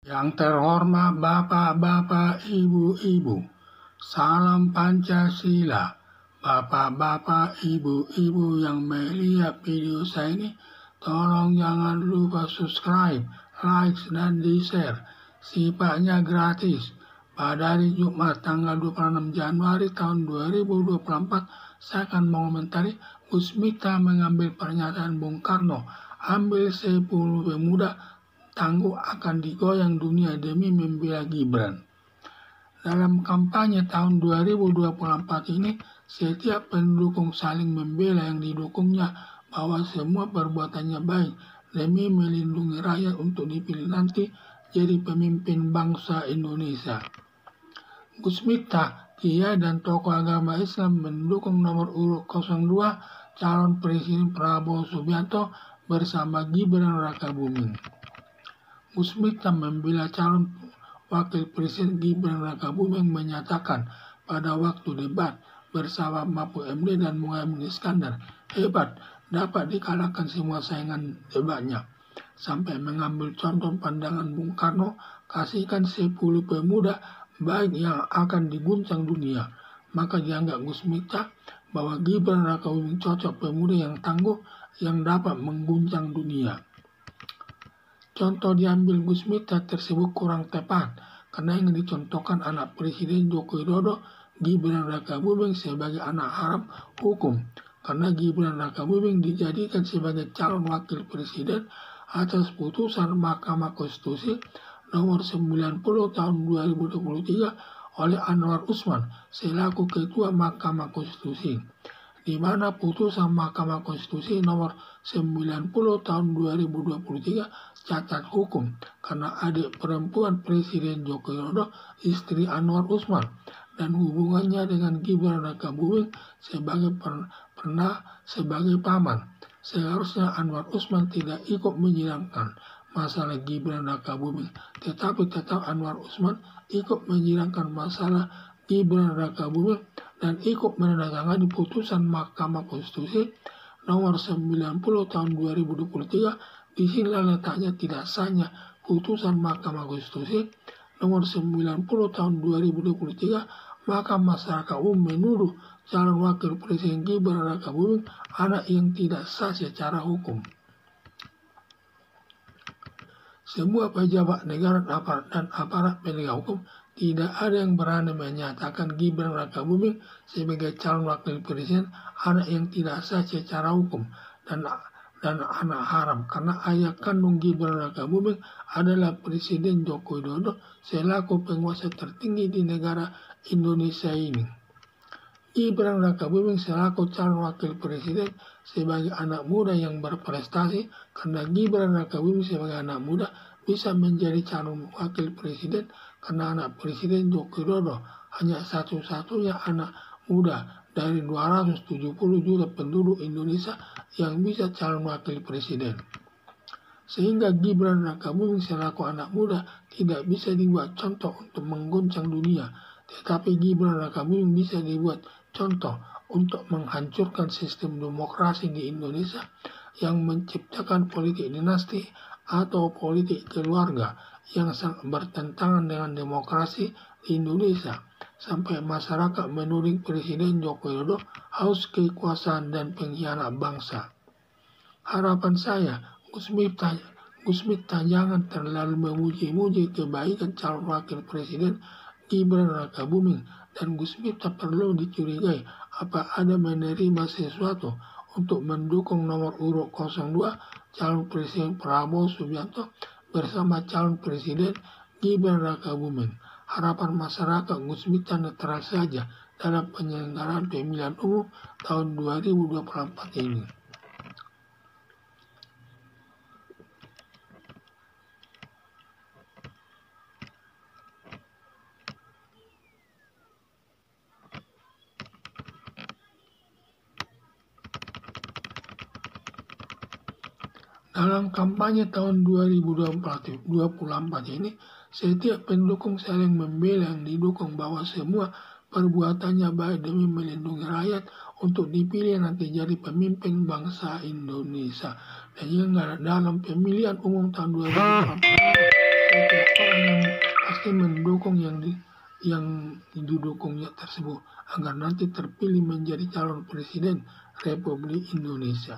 Yang terhormat Bapak-Bapak, Ibu-Ibu, salam Pancasila. Bapak-bapak, Ibu-Ibu yang melihat video saya ini, tolong jangan lupa subscribe, like, dan di-share. Sifatnya gratis. Pada hari Jumat tanggal 26 Januari tahun 2024, saya akan mengomentari Gus Miftah mengambil pernyataan Bung Karno, ambil 10 pemuda tangguh akan digoyang dunia demi membela Gibran. Dalam kampanye tahun 2024 ini, setiap pendukung saling membela yang didukungnya bahwa semua perbuatannya baik demi melindungi rakyat untuk dipilih nanti jadi pemimpin bangsa Indonesia. Gus Miftah, kiai dan tokoh agama Islam mendukung nomor urut 02 calon Presiden Prabowo Subianto bersama Gibran Rakabuming. Gus Miftah membela calon Wakil Presiden Gibran Rakabuming menyatakan pada waktu debat bersama Mahfud MD dan Muhaimin Iskandar, hebat, dapat dikalahkan semua saingan debatnya. Sampai mengambil contoh pandangan Bung Karno, kasihkan 10 pemuda baik yang akan diguncang dunia. Maka dianggap Gus Miftah bahwa Gibran Rakabuming cocok pemuda yang tangguh yang dapat mengguncang dunia. Contoh diambil Gus Miftah tersebut kurang tepat karena yang dicontohkan anak Presiden Joko Widodo, Gibran Rakabuming sebagai anak haram hukum. Karena Gibran Rakabuming dijadikan sebagai calon wakil presiden atas putusan Mahkamah Konstitusi nomor 90 tahun 2023 oleh Anwar Usman selaku Ketua Mahkamah Konstitusi, di mana putusan Mahkamah Konstitusi nomor 90 tahun 2023 cacat hukum karena adik perempuan Presiden Joko Widodo, istri Anwar Usman, dan hubungannya dengan Gibran Rakabuming pernah sebagai paman. Seharusnya Anwar Usman tidak ikut menyidangkan masalah Gibran Rakabuming, tetapi tetap Anwar Usman ikut menyidangkan masalah Gibran Rakabuming dan ikut menandatangani putusan Mahkamah Konstitusi nomor 90 tahun 2023. Disinilah letaknya tidak sahnya putusan Mahkamah Konstitusi nomor 90 tahun 2023, maka masyarakat umum menuduh calon wakil presiden Gibran Rakabuming anak yang tidak sah secara hukum. Semua pejabat negara dan aparat penegak hukum tidak ada yang berani menyatakan Gibran Rakabuming sebagai calon wakil presiden anak yang tidak sah secara hukum dan anak haram karena ayah kandung Gibran Rakabuming adalah Presiden Joko Widodo selaku penguasa tertinggi di negara Indonesia ini. Gibran Rakabuming selaku calon wakil presiden sebagai anak muda yang berprestasi karena Gibran Rakabuming sebagai anak muda bisa menjadi calon wakil presiden karena anak Presiden Joko Widodo hanya satu-satunya anak muda dari 270 juta penduduk Indonesia yang bisa calon wakil presiden. Sehingga Gibran Rakabuming selaku anak muda tidak bisa dibuat contoh untuk mengguncang dunia, tetapi Gibran Rakabuming bisa dibuat contoh untuk menghancurkan sistem demokrasi di Indonesia yang menciptakan politik dinasti atau politik keluarga yang sangat bertentangan dengan demokrasi di Indonesia. Sampai masyarakat menuding Presiden Joko Widodo haus kekuasaan dan pengkhianat bangsa. Harapan saya, Gus Miftah jangan terlalu memuji-muji kebaikan calon wakil presiden Gibran Rakabuming, dan Gus Miftah perlu dicurigai apa ada menerima sesuatu untuk mendukung nomor urut 02 calon presiden Prabowo Subianto bersama calon presiden Gibran Rakabuming. Harapan masyarakat Gus Miftah netral saja dalam penyelenggaraan pemilihan umum tahun 2024 ini. Dalam kampanye tahun 2024 ini, setiap pendukung saling membela yang didukung bahwa semua perbuatannya baik demi melindungi rakyat untuk dipilih nanti jadi pemimpin bangsa Indonesia. Dan dalam pemilihan umum tahun 2024, setiap orang yang pasti mendukung yang didukungnya tersebut agar nanti terpilih menjadi calon presiden Republik Indonesia.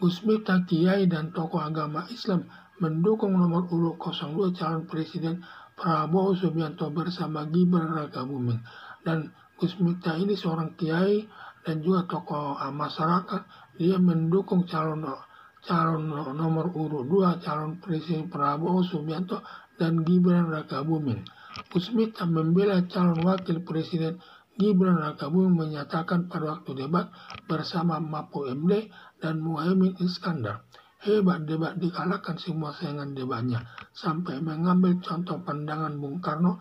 Gus Miftah, kiai dan tokoh agama Islam mendukung nomor urut 02 calon presiden Prabowo Subianto bersama Gibran Rakabuming. Dan Gus Miftah ini seorang kiai dan juga tokoh masyarakat. Dia mendukung calon nomor urut 2 calon presiden Prabowo Subianto dan Gibran Rakabuming. Gus Miftah membela calon wakil presiden Gibran Rakabuming menyatakan pada waktu debat bersama Mahfud MD dan Muhaimin Iskandar. Hebat debat dikalahkan semua saingan debatnya, sampai mengambil contoh pandangan Bung Karno,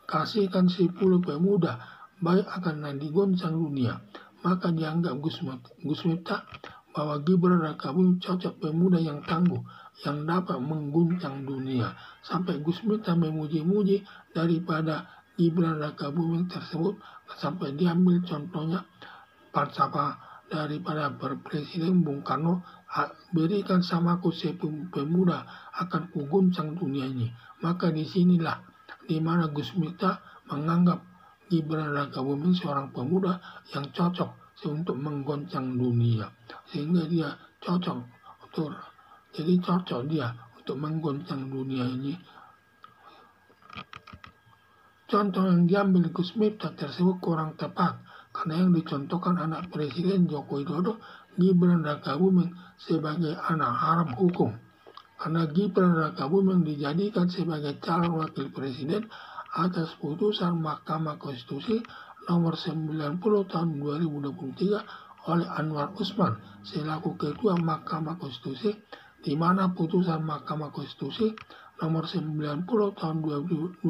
kasihkan 10 pemuda, baik akan digoncang dunia. Maka dianggap Gus Miftah bahwa Gibran Rakabuming cocok pemuda yang tangguh, yang dapat mengguncang dunia. Sampai Gus Miftah memuji-muji daripada Gibran Rakabuming tersebut, sampai diambil contohnya falsafah daripada Presiden Bung Karno, berikan samaku 10 pemuda akan kuguncang dunia ini. Maka disinilah dimana Gus Miftah menganggap Gibran Rakabuming seorang pemuda yang cocok untuk menggoncang dunia, sehingga dia cocok untuk menggoncang dunia ini. Contoh yang diambil Gus Miftah tersebut kurang tepat, karena yang dicontohkan anak Presiden Joko Widodo, Gibran Rakabuming, sebagai anak haram hukum. Karena Gibran Rakabuming dijadikan sebagai calon wakil presiden atas putusan Mahkamah Konstitusi nomor 90 tahun 2023 oleh Anwar Usman selaku Ketua Mahkamah Konstitusi, di mana putusan Mahkamah Konstitusi nomor 90 tahun 2023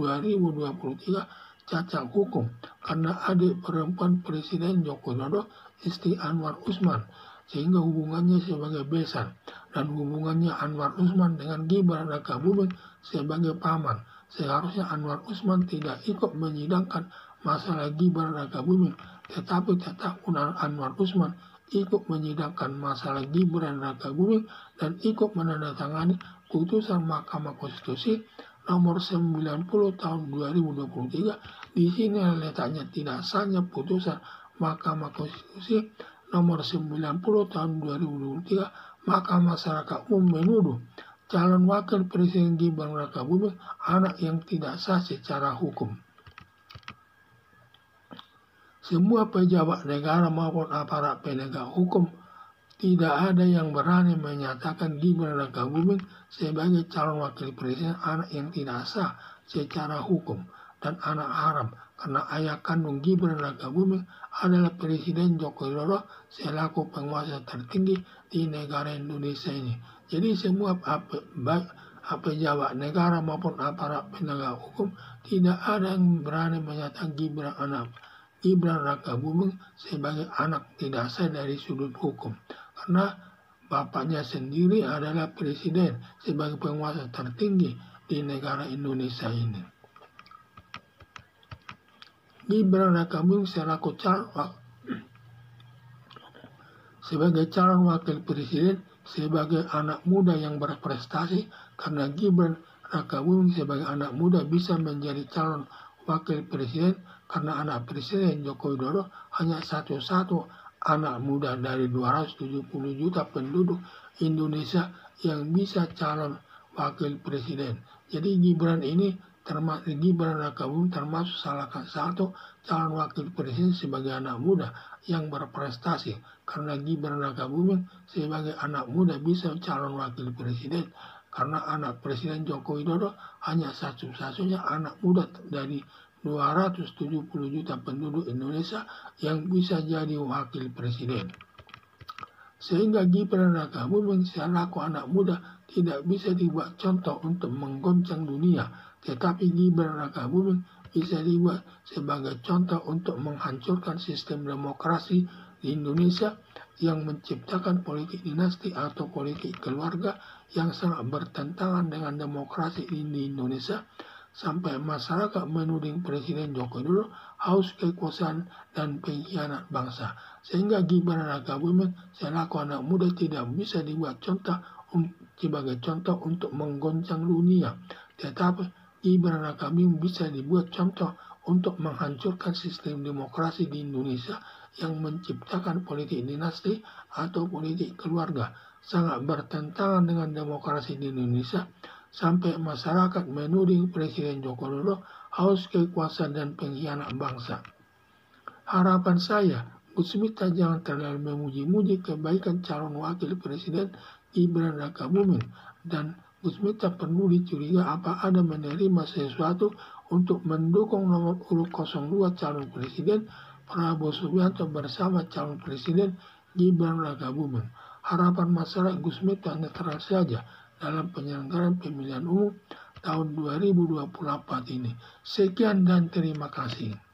cacat hukum karena adik perempuan Presiden Joko Widodo, istri Anwar Usman, sehingga hubungannya sebagai besan, dan hubungannya Anwar Usman dengan Gibran Rakabuming sebagai paman. Seharusnya Anwar Usman tidak ikut menyidangkan masalah Gibran Rakabuming, tetapi tetap Anwar Usman ikut menyidangkan masalah Gibran Rakabuming dan ikut menandatangani putusan Mahkamah Konstitusi nomor 90 tahun 2023. Di sini letaknya tidak sahnya putusan Mahkamah Konstitusi nomor 90 tahun 2023, maka masyarakat umum menuduh calon wakil presiden Gibran Rakabuming anak yang tidak sah secara hukum. Semua pejabat negara maupun aparat penegak hukum tidak ada yang berani menyatakan Gibran Rakabuming sebagai calon wakil presiden anak yang tidak sah secara hukum dan anak haram, karena ayah kandung Gibran Rakabuming adalah Presiden Joko Widodo selaku penguasa tertinggi di negara Indonesia ini. Jadi semua pejabat negara maupun aparat penegak hukum tidak ada yang berani menyatakan Gibran Rakabuming sebagai anak tidak sah dari sudut hukum, karena bapaknya sendiri adalah presiden sebagai penguasa tertinggi di negara Indonesia ini. Gibran Rakabuming sebagai calon wakil presiden, sebagai anak muda yang berprestasi, karena Gibran Rakabuming sebagai anak muda bisa menjadi calon wakil presiden karena anak Presiden Joko Widodo hanya satu-satu anak muda dari 270 juta penduduk Indonesia yang bisa calon wakil presiden. Jadi Gibran Rakabuming termasuk salah satu calon wakil presiden sebagai anak muda yang berprestasi, karena Gibran Rakabuming sebagai anak muda bisa calon wakil presiden karena anak Presiden Joko Widodo hanya satu-satunya anak muda dari 270 juta penduduk Indonesia yang bisa jadi wakil presiden. Sehingga Gibran Rakabuming selaku anak muda tidak bisa dibuat contoh untuk menggoncang dunia, tetapi Gibran Rakabuming bisa dibuat sebagai contoh untuk menghancurkan sistem demokrasi di Indonesia yang menciptakan politik dinasti atau politik keluarga yang sangat bertentangan dengan demokrasi di Indonesia, sampai masyarakat menuding Presiden Joko Widodo haus kekuasaan dan pengkhianat bangsa, sehingga Gibran Rakabuming selaku anak muda tidak bisa dibuat contoh sebagai contoh untuk menggoncang dunia. Tetapi Gibran Rakabuming bisa dibuat contoh untuk menghancurkan sistem demokrasi di Indonesia yang menciptakan politik dinasti atau politik keluarga, sangat bertentangan dengan demokrasi di Indonesia, sampai masyarakat menuding Presiden Joko Widodo haus kekuasaan dan pengkhianat bangsa. Harapan saya, Gus Miftah jangan terlalu memuji-muji kebaikan calon wakil presiden Gibran Rakabuming, dan Gus Miftah perlu dicurigai apa ada menerima sesuatu untuk mendukung nomor urut 02 calon presiden Prabowo Subianto bersama calon presiden Gibran Rakabuming. Harapan masyarakat Gus Miftah netral saja dalam penyelenggaraan pemilihan umum tahun 2024 ini. Sekian dan terima kasih.